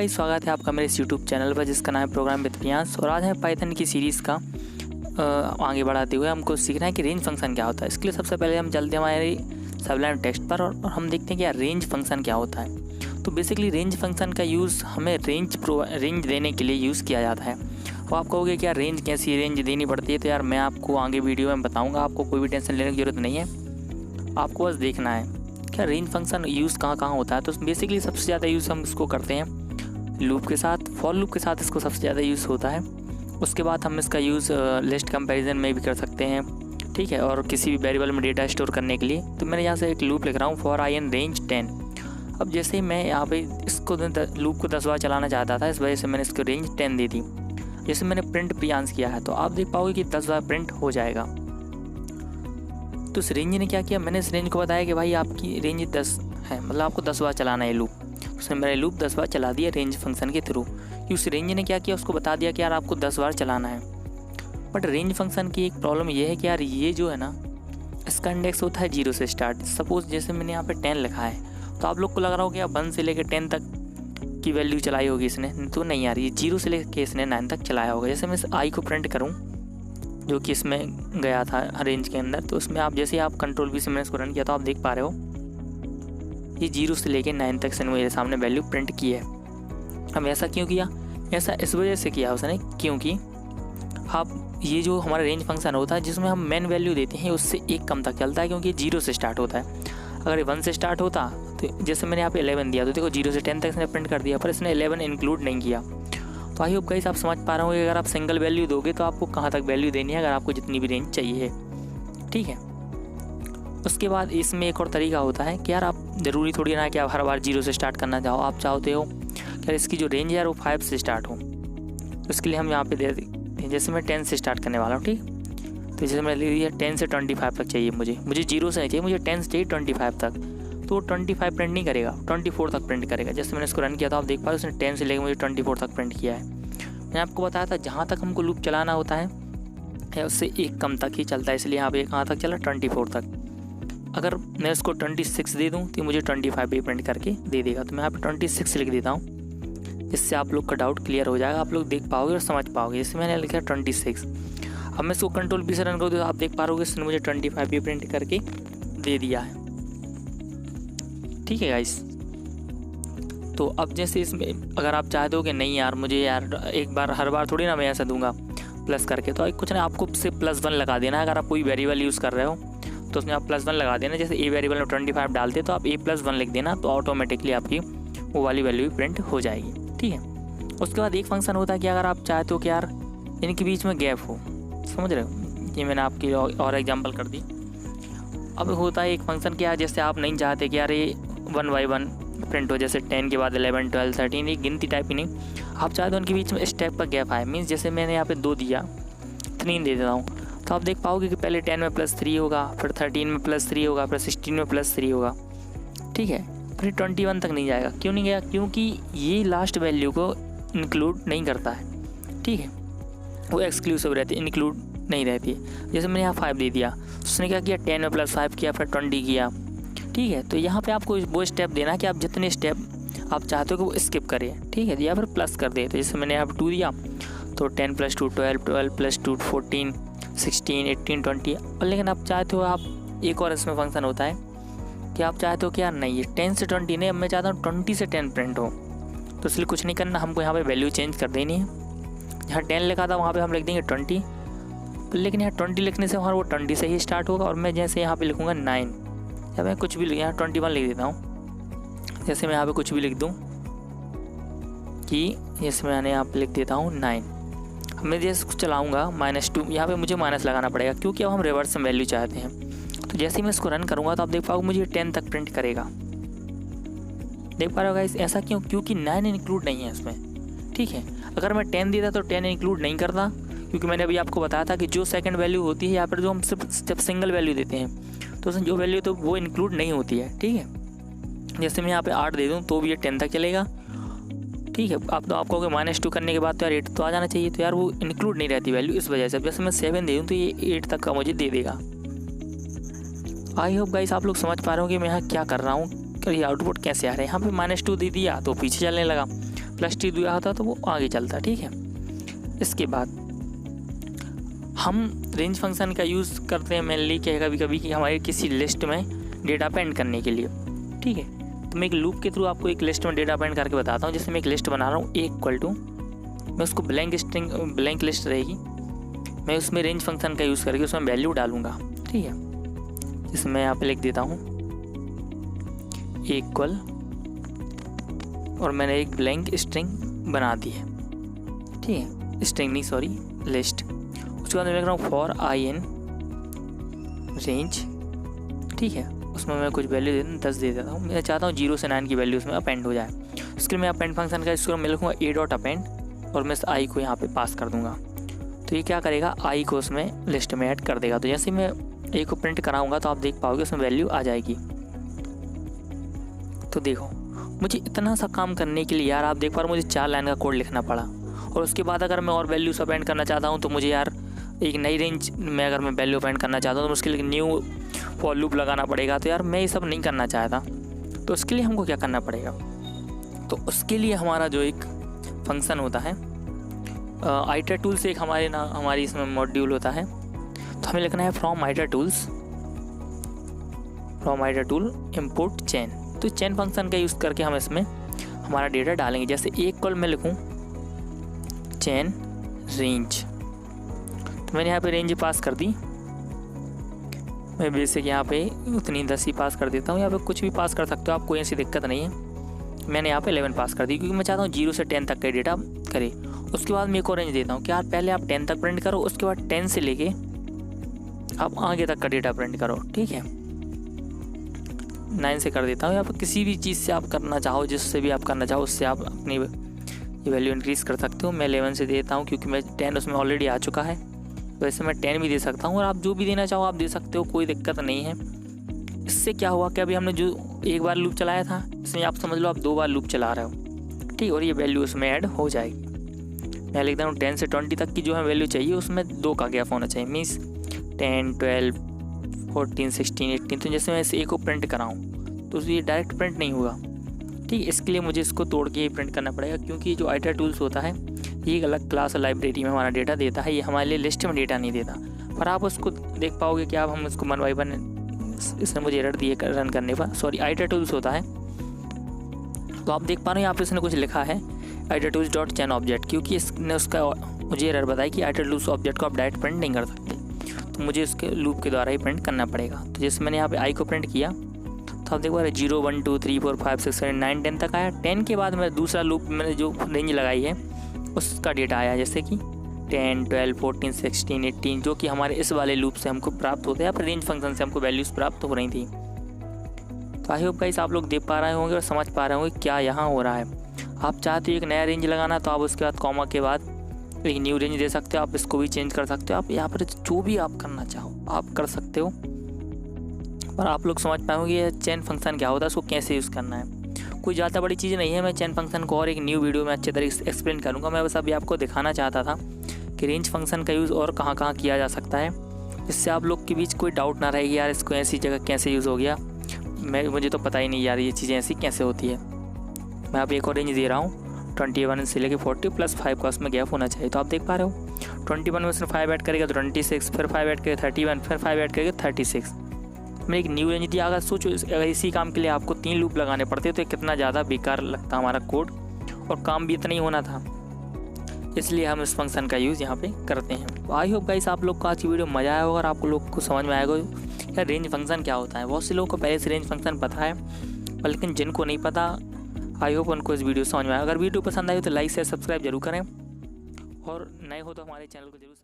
Guys, स्वागत है आपका मेरे इस यूट्यूब चैनल पर जिसका नाम है प्रोग्राम विद प्रियांश। और आज है पाइथन की सीरीज़ का आगे बढ़ाते हुए हमको सीखना है कि रेंज फंक्शन क्या होता है। इसके लिए सबसे पहले हम चलते हैं हमारे सबलाइन टेक्स्ट पर और हम देखते हैं कि यार रेंज फंक्शन क्या होता है। तो बेसिकली रेंज फंक्शन का यूज़ हमें रेंज देने के लिए यूज़ किया जाता है। और आप कहोगे कि यार रेंज कैसी रेंज देनी पड़ती है, तो यार मैं आपको आगे वीडियो में बताऊँगा। आपको कोई भी टेंशन लेने की ज़रूरत नहीं है, आपको बस देखना है क्या रेंज फंक्शन यूज़ कहाँ कहाँ होता है। तो बेसिकली सबसे ज़्यादा यूज़ हम इसको करते हैं लूप के साथ, फॉर लूप के साथ इसको सबसे ज़्यादा यूज़ होता है। उसके बाद हम इसका यूज़ लिस्ट कंपैरिजन में भी कर सकते हैं, ठीक है, और किसी भी वेरिएबल में डेटा स्टोर करने के लिए। तो मैंने यहाँ से एक लूप लिख रहा हूँ फॉर आई इन रेंज 10। अब जैसे ही मैं यहाँ पे इसको लूप को 10 बार चलाना चाहता था, इस वजह से मैंने इसको रेंज 10 दे दी। जैसे मैंने प्रिंट प्रियांश किया है तो आप देख पाओगे कि 10 बार प्रिंट हो जाएगा। तो इस रेंज ने क्या किया, मैंने इस रेंज को बताया कि भाई आपकी रेंज 10 है, मतलब आपको 10 बार चलाना है लूप। उसने मेरा लूप 10 बार चला दिया रेंज फंक्शन के थ्रू। कि उस रेंज ने क्या किया, उसको बता दिया कि यार आपको 10 बार चलाना है। बट रेंज फंक्शन की एक प्रॉब्लम ये है कि यार ये जो है ना, इसका इंडेक्स होता है 0 से स्टार्ट। सपोज़ जैसे मैंने यहाँ पे 10 लिखा है तो आप लोग को लग रहा हो कि यार 1 से लेकर 10 तक की वैल्यू चलाई होगी इसने, तो नहीं यार, ये 0 से लेकर इसने 9 तक चलाया होगा। जैसे मैं इस आई को प्रिंट करूँ जो कि इसमें गया था रेंज के अंदर, तो उसमें आप जैसे आप कंट्रोल V से मैंने इसको रन किया तो आप देख पा रहे हो ये 0 से लेके 9 तक से मेरे सामने वैल्यू प्रिंट की है। अब ऐसा क्यों किया, ऐसा इस वजह से किया उसने क्योंकि आप ये जो हमारा रेंज फंक्शन होता है जिसमें हम मेन वैल्यू देते हैं उससे एक कम तक चलता है, क्योंकि 0 से स्टार्ट होता है। अगर ये 1 से स्टार्ट होता तो जैसे मैंने यहाँ पे 11 दिया तो देखो 0 से 10 तक इसने प्रिंट कर दिया, पर इसने 11 इंक्लूड नहीं किया। तो आई होप गाइस आप समझ पा रहे हो कि अगर आप सिंगल वैल्यू दोगे तो आपको कहाँ तक वैल्यू देनी है, अगर आपको जितनी भी रेंज चाहिए, ठीक है। उसके बाद इसमें एक और तरीका होता है कि यार आप ज़रूरी थोड़ी ना कि आप हर बार 0 से स्टार्ट करना चाहो। आप चाहते हो कि यार इसकी जो रेंज है यार वो 5 से स्टार्ट हो, तो इसके लिए हम यहाँ पे दे देते हैं। जैसे मैं 10 से स्टार्ट करने वाला हूँ, ठीक, तो जैसे मैंने ले लिया 10 से 25 तक चाहिए मुझे 0 से नहीं चाहिए, मुझे 10 से चाहिए 25 तक। तो 25 प्रिंट नहीं करेगा, 24 तक प्रिंट करेगा। जैसे मैंने इसको रन किया था आप देख पा रहे हो उसने 10 से लेकर मुझे 24 तक प्रिंट किया है। मैंने आपको बताया था जहाँ तक हमको लूप चलाना होता है उससे एक कम तक ही चलता है, इसलिए यहाँ पे कहाँ तक चला 24 तक। अगर मैं इसको 26 दे दूँ तो मुझे 25 भी प्रिंट करके दे देगा। तो मैं यहाँ पे 26 लिख देता हूँ, जिससे आप लोग का डाउट क्लियर हो जाएगा, आप लोग देख पाओगे और समझ पाओगे। जैसे मैंने लिखा 26, अब मैं इसको कंट्रोल V से रन करूँ तो आप देख पा रहे हो इसने मुझे 25 भी प्रिंट करके दे दिया है, ठीक है गाइस। तो अब जैसे इसमें अगर आप चाहते हो कि नहीं यार मुझे यार एक बार हर बार थोड़ी ना मैं ऐसा दूंगा प्लस करके, तो कुछ ना आपको सिर्फ +1 लगा देना है। अगर आप कोई वेरिएबल यूज़ कर रहे हो तो उसमें आप +1 लगा देना। जैसे ए वेरिएबल में 25 डालते तो आप A+1 लिख देना, तो ऑटोमेटिकली आपकी वो वाली वैल्यू भी प्रिंट हो जाएगी, ठीक है। उसके बाद एक फंक्शन होता है कि अगर आप चाहते हो कि यार इनके बीच में गैप हो, समझ रहे हो, ये मैंने आपकी और एग्जाम्पल कर दी। अब होता है एक फंक्शन क्या है, जैसे आप नहीं चाहते कि यार ये 1 by 1 प्रिंट हो, जैसे 10 के बाद 11, 12, 13, ये गिनती टाइप ही नहीं, आप चाहते हो उनके बीच में स्टेप का गैप आए। मीन्स जैसे मैंने यहाँ पे 2 दिया, 3 दे देता हूँ, तो आप देख पाओगे कि पहले 10 में +3 होगा, फिर 13 में +3 होगा, फिर 16 में +3 होगा, ठीक है, फिर 21 तक नहीं जाएगा। क्यों नहीं गया, क्योंकि ये लास्ट वैल्यू को इंक्लूड नहीं करता है, ठीक है, वो एक्सक्लूसिव रहती है, इंक्लूड नहीं रहती है। जैसे मैंने यहाँ 5 दे दिया, उसने क्या किया 10 में +5 किया, फिर 20 किया, ठीक है। तो यहाँ पे आपको वो स्टेप देना कि आप जितने स्टेप आप चाहते हो कि वो स्किप करें, ठीक है, या फिर प्लस कर दे। तो जैसे मैंने यहाँ पर 2 दिया तो 10 + 2 12, 12 + 2 14, 16, 18, 20। और लेकिन आप चाहते हो, आप एक और इसमें फंक्शन होता है कि आप चाहते हो कि यार नहीं ये 10 से 20 नहीं, अब मैं चाहता हूँ 20 से 10 प्रिंट हो। तो इसलिए कुछ नहीं करना, हमको यहाँ पर वैल्यू चेंज कर देनी है। जहाँ 10 लिखा था वहाँ पर हम लिख देंगे 20, लेकिन यहाँ 20 लिखने से हमारा वो 20 से ही स्टार्ट होगा। और मैं जैसे यहाँ पे लिखूँगा 9, या मैं कुछ भी यहाँ 21 लिख देता हूँ। जैसे मैं यहाँ पे कुछ भी लिख दूँ कि जैसे मैंने यहाँ पे लिख देता हूँ 9। अब मैं जैसे चलाऊँगा -2, यहाँ पे मुझे माइनस लगाना पड़ेगा क्योंकि अब हम रिवर्स में वैल्यू चाहते हैं। तो जैसे ही मैं इसको रन करूँगा तो आप देख पाओगे मुझे 10 तक प्रिंट करेगा। देख पा रहे हो गाइस, ऐसा क्यों, क्योंकि 9 इंक्लूड नहीं है इसमें, ठीक है। अगर मैं 10 देता तो 10 इंक्लूड नहीं करता, क्योंकि मैंने अभी आपको बताया था कि जो सेकंड वैल्यू होती है यहाँ पर जो हम सिर्फ सिंगल वैल्यू देते हैं तो उसमें जो वैल्यू तो वो इंक्लूड नहीं होती है, ठीक है। जैसे मैं यहाँ पे 8 दे दूँ तो भी ये 10 तक चलेगा, ठीक है। आप तो आपको -2 करने के बाद तो यार 8 तो आ जाना चाहिए, तो यार वो इंक्लूड नहीं रहती वैल्यू, इस वजह से। जैसे मैं 7 दे दूँ तो ये 8 तक का मुझे दे देगा। आई होप गाइस आप लोग समझ पा रहे हो कि मैं यहाँ क्या कर रहा हूँ, ये आउटपुट कैसे आ रहा है। यहाँ पे -2 दे दिया तो पीछे चलने लगा, +T दिया होता तो वो आगे चलता, ठीक है। इसके बाद हम रेंज फंक्शन का यूज़ करते हैं मेनली क्या कभी कभी कि हमारे किसी लिस्ट में डेटा अपेंड करने के लिए, ठीक है। तो मैं एक लूप के थ्रू आपको एक लिस्ट में डेटा अपेंड करके बताता हूँ। जैसे मैं एक लिस्ट बना रहा हूँ A = मैं उसको ब्लैंक लिस्ट रहेगी, मैं उसमें रेंज फंक्शन का यूज़ करके उसमें वैल्यू डालूँगा, ठीक है। जिसमें यहाँ पे लिख देता हूँ इक्वल और मैंने एक ब्लैंक स्ट्रिंग बना दी है, ठीक है। स्ट्रिंग नहीं सॉरी लिस्ट। उसके बाद मैं लिख रहा हूँ फॉर i in रेंज, ठीक है। उसमें मैं कुछ वैल्यू 10 दे देता हूँ। मैं चाहता हूँ 0 से 9 की वैल्यू उसमें अपेंड हो जाए। उसके लिए मैं अपेंड फंक्शन का इसको मैं लिखूँगा a.append और मैं इस i को यहाँ पे पास कर दूँगा। तो ये क्या करेगा, i को उसमें लिस्ट में ऐड कर देगा। तो जैसे मैं a को प्रिंट कराऊँगा तो आप देख पाओगे उसमें वैल्यू आ जाएगी। तो देखो मुझे इतना सा काम करने के लिए यार आप देख पा रहे हो मुझे 4 लाइन का कोड लिखना पड़ा। और उसके बाद अगर मैं और वैल्यूज अपेंड करना चाहता हूँ तो मुझे यार एक नई रेंज में अगर मैं वैल्यू अपेंड करना चाहता हूँ तो उसके लिए न्यू फॉर लूप लगाना पड़ेगा। तो यार मैं ये सब नहीं करना चाहता। तो उसके लिए हमको क्या करना पड़ेगा, तो उसके लिए हमारा जो एक फंक्शन होता है आइटर टूल से एक हमारी इसमें मॉड्यूल होता है। तो हमें लिखना है फ्रॉम आइटर टूल इम्पोर्ट चेन। तो चेन फंक्शन का यूज़ करके हम इसमें हमारा डेटा डालेंगे। जैसे एक कॉल में लिखूँ चेन रेंज, तो मैंने यहाँ पे रेंज पास कर दी। मैं बेसिक यहाँ पे उतनी 10 ही पास कर देता हूँ। यहाँ पे कुछ भी पास कर सकते हो आप, कोई ऐसी दिक्कत नहीं है। मैंने यहाँ पे 11 पास कर दी क्योंकि मैं चाहता हूँ 0 से 10 तक का डेटा करे। उसके बाद मैं एक और रेंज देता हूँ कि यार पहले आप 10 तक प्रिंट करो, उसके बाद 10 से लेके आप आगे तक का डेटा प्रिंट करो, ठीक है। 9 से कर देता हूँ। यहाँ पर किसी भी चीज़ से आप करना चाहो, जिससे भी आप करना चाहो उससे आप अपनी वैल्यू इंक्रीज़ कर सकते हो। मैं 11 से देता हूँ क्योंकि मैं 10 उसमें ऑलरेडी आ चुका है। वैसे मैं 10 भी दे सकता हूँ और आप जो भी देना चाहो आप दे सकते हो, कोई दिक्कत नहीं है। इससे क्या हुआ कि अभी हमने जो एक बार लूप चलाया था इसमें आप समझ लो आप 2 बार लूप चला रहे हो, ठीक। और ये वैल्यू उसमें ऐड हो जाएगी। मैं लिखता हूँ 10 से 20 तक की जो है वैल्यू चाहिए उसमें 2 का गैप होना चाहिए। मीन्स 10, 12, 14, 16, 18। तो जैसे मैं इस ए को प्रिंट कराऊँ तो ये डायरेक्ट प्रिंट नहीं होगा, ठीक। इसके लिए मुझे इसको तोड़ के ही प्रिंट करना पड़ेगा क्योंकि जो आइटर टूल्स होता है ये एक अलग क्लास और लाइब्रेरी में हमारा डेटा देता है। ये हमारे लिए लिस्ट में डेटा नहीं देता। पर आप उसको देख पाओगे कि आप हम उसको 1 by 1 इसने मुझे एरर दिए रन करने पर, सॉरी आइटर टूल्स होता है। तो आप देख पा रहे हो यहाँ पर इसने कुछ लिखा है आइटर टूल्स डॉट चेन ऑब्जेक्ट, क्योंकि इसने उसका मुझे एरर बताया कि आइटर टूल्स ऑब्जेक्ट को आप डायरेक्ट प्रिंट नहीं कर सकते। तो मुझे इसके लूप के द्वारा ही प्रिंट करना पड़ेगा। तो जैसे मैंने यहाँ पे आई को प्रिंट किया तो आप देख पा रहे 0, 1, 2, 3, 4, 5, 6, 7, 9, 10 तक आया। 10 के बाद मैं दूसरा लूप मैंने जो रेंज लगाई है उसका डेटा आया, जैसे कि 10, 12, 14, 16, 18 जो कि हमारे इस वाले लूप से हमको प्राप्त होते हैं या फिर रेंज फंक्शन से हमको वैल्यूज़ प्राप्त हो रही थी। तो आई होप गाइस आप लोग देख पा रहे होंगे और समझ पा रहे होंगे क्या यहाँ हो रहा है। आप चाहते हो एक नया रेंज लगाना तो आप उसके बाद कॉमा के बाद एक न्यू रेंज दे सकते हो। आप इसको भी चेंज कर सकते हो। आप यहाँ पर जो भी आप करना चाहो आप कर सकते हो। पर आप लोग समझ पाओगे ये चेन फंक्शन क्या होता है, उसको कैसे यूज़ करना है। कोई ज़्यादा बड़ी चीज़ नहीं है। मैं चेन फंक्शन को और एक न्यू वीडियो में अच्छे तरीके से एक्सप्लेन करूँगा। मैं बस अभी आपको दिखाना चाहता था कि रेंज फंक्शन का यूज़ और कहाँ कहाँ किया जा सकता है, जिससे आप लोग के बीच कोई डाउट ना रहेगी यार इसको ऐसी जगह कैसे यूज़ हो गया। मुझे तो पता ही नहीं यार ये चीज़ें ऐसी कैसे होती है। मैं अब एक और रेंज दे रहा हूँ 21 से लेकर 40 + 5 का उसमें गैप होना चाहिए। तो आप देख पा रहे हो 21 में उसने 5 ऐड करेगा तो 26, फिर 5 ऐड करेगा 31, फिर 5 ऐड करेगा 36। मैं एक न्यू रेंज दिया। अगर सोचो अगर इसी काम के लिए आपको 3 लूप लगाने पड़ते तो कितना ज़्यादा बेकार लगता हमारा कोड और काम भी इतना ही होना था। इसलिए हम इस फंक्शन का यूज़ यहाँ पे करते हैं। तो आई होप गाइस आप लोग को आज की वीडियो मज़ा आया होगा और आप लोग को समझ में आएगा यार रेंज फंक्शन क्या होता है। बहुत से लोगों को पहले से रेंज फंक्शन पता है पर लेकिन जिनको नहीं पता आई होप उनको इस वीडियो समझ में आएगा। अगर वीडियो पसंद आई तो लाइक शेयर सब्सक्राइब जरूर करें और नए हो तो हमारे चैनल को जरूर